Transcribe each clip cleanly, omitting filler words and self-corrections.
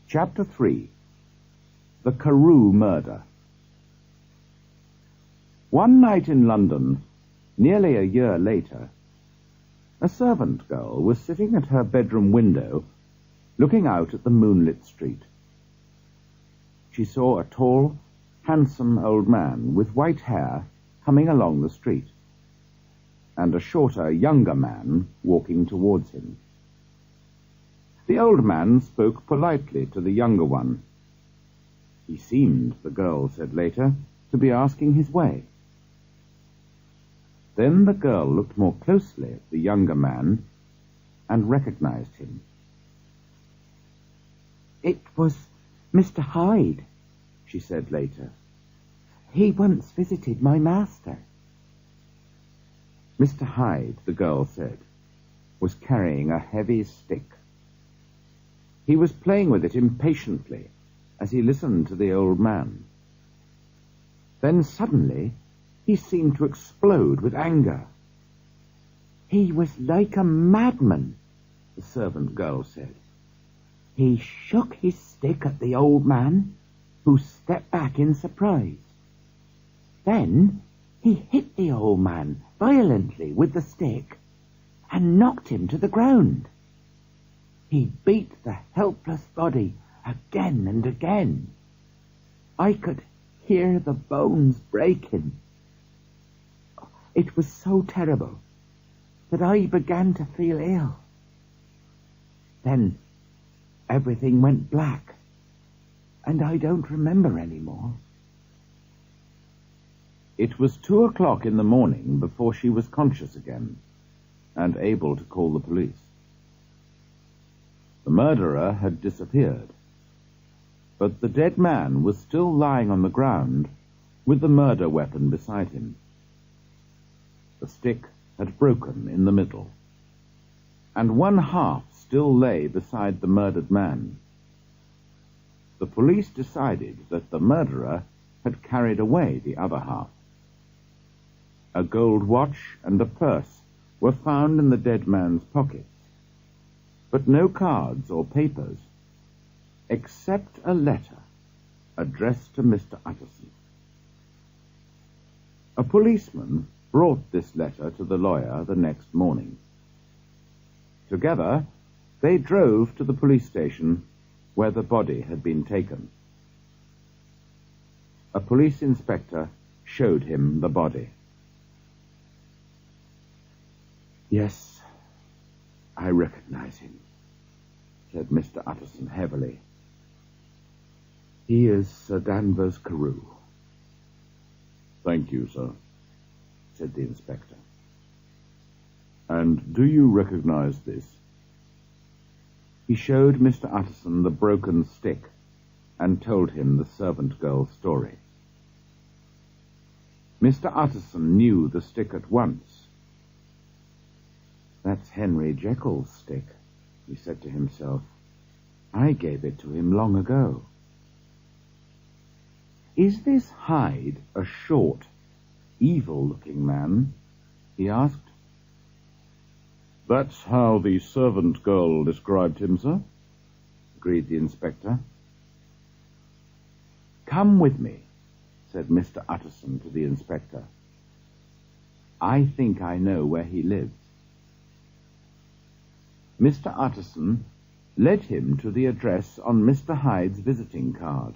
Chapter 3. The Carew Murder. One night in London, nearly a year later, a servant girl was sitting at her bedroom window, looking out at the moonlit street. She saw a tall, handsome old man with white hair coming along the street, and a shorter, younger man walking towards him. The old man spoke politely to the younger one. He seemed, the girl said later, to be asking his way. Then the girl looked more closely at the younger man and recognized him. "It was Mr. Hyde," she said later. "He once visited my master." Mr. Hyde, the girl said, was carrying a heavy stick. He was playing with it impatiently as he listened to the old man. Then suddenly he seemed to explode with anger. "He was like a madman," the servant girl said. "He shook his stick at the old man, who stepped back in surprise. Then he hit the old man violently with the stick and knocked him to the ground. He beat the helpless body again and again. I could hear the bones breaking. It was so terrible that I began to feel ill. Then everything went black, and I don't remember anymore." It was 2 o'clock in the morning before she was conscious again and able to call the police. The murderer had disappeared, but the dead man was still lying on the ground with the murder weapon beside him. The stick had broken in the middle, and one half still lay beside the murdered man. The police decided that the murderer had carried away the other half. A gold watch and a purse were found in the dead man's pockets, but no cards or papers, except a letter addressed to Mr. Utterson. A policeman brought this letter to the lawyer the next morning. Together, they drove to the police station where the body had been taken. A police inspector showed him the body. "Yes, I recognize him," said Mr. Utterson heavily. "He is Sir Danvers Carew." "Thank you, sir," said the inspector. "And do you recognize this?" He showed Mr. Utterson the broken stick and told him the servant girl's story. Mr. Utterson knew the stick at once. "That's Henry Jekyll's stick," he said to himself. "I gave it to him long ago." "Is this Hyde a short, evil-looking man?" he asked. "That's how the servant girl described him, sir," agreed the inspector. "Come with me," said Mr. Utterson to the inspector. "I think I know where he lives." Mr. Utterson led him to the address on Mr. Hyde's visiting card.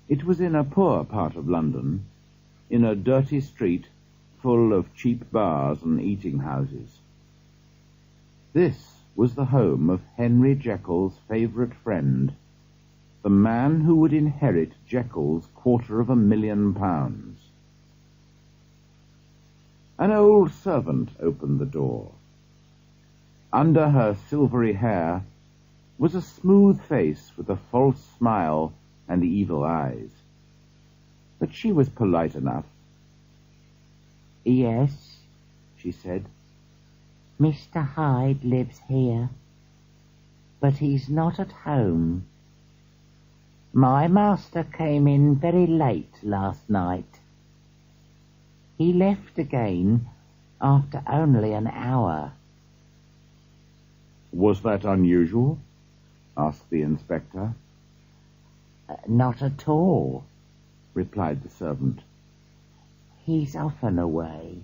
It was in a poor part of London, in a dirty street full of cheap bars and eating houses. This was the home of Henry Jekyll's favourite friend, the man who would inherit Jekyll's £250,000. An old servant opened the door. Under her silvery hair was a smooth face with a false smile and evil eyes. But she was polite enough. "Yes," she said, "Mr. Hyde lives here, but he's not at home. My master came in very late last night. He left again after only an hour." "Was that unusual?" asked the inspector. Not at all, replied the servant. He's often away,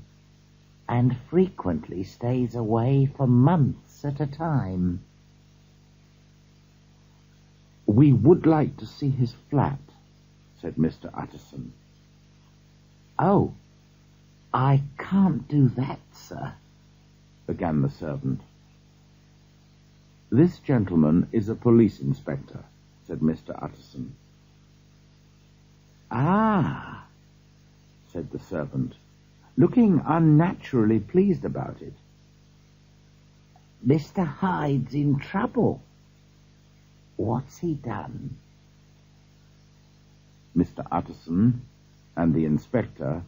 and frequently stays away for months at a time. We would like to see his flat, said Mr. Utterson. Oh, I can't do that, sir, began the servant. This gentleman is a police inspector, said Mr. Utterson. Ah, said the servant, looking unnaturally pleased about it. Mr. Hyde's in trouble. What's he done? Mr. Utterson and the inspector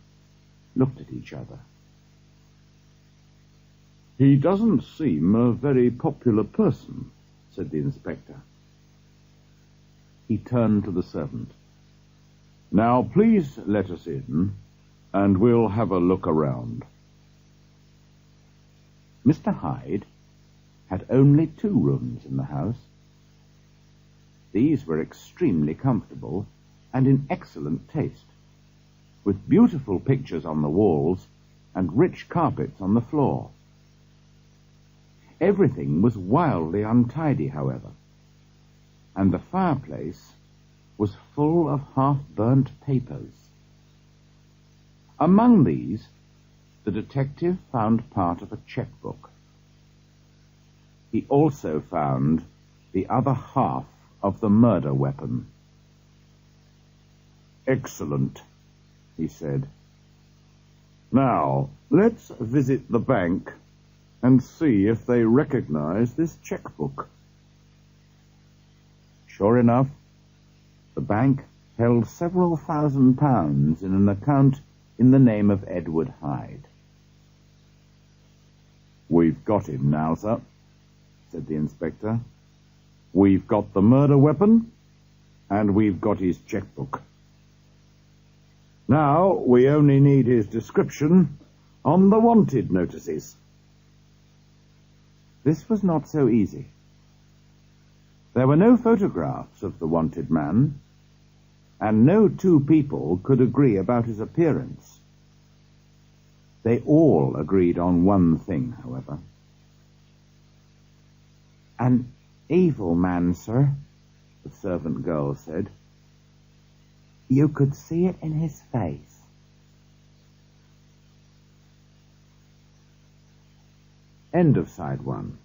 looked at each other. He doesn't seem a very popular person, said the inspector. He turned to the servant. Now, please let us in, and we'll have a look around. Mr. Hyde had only 2 rooms in the house. These were extremely comfortable and in excellent taste, with beautiful pictures on the walls and rich carpets on the floor. Everything was wildly untidy, however, and the fireplace was full of half-burnt papers. Among these, the detective found part of a checkbook. He also found the other half of the murder weapon. Excellent, he said. Now, let's visit the bank and see if they recognize this checkbook. Sure enough, the bank held several £1,000 in an account in the name of Edward Hyde. We've got him now, sir, said the inspector. We've got the murder weapon, and we've got his checkbook. Now we only need his description on the wanted notices. This was not so easy. There were no photographs of the wanted man, and no 2 people could agree about his appearance. They all agreed on one thing, however. An evil man, sir, the servant girl said. You could see it in his face. End of side 1.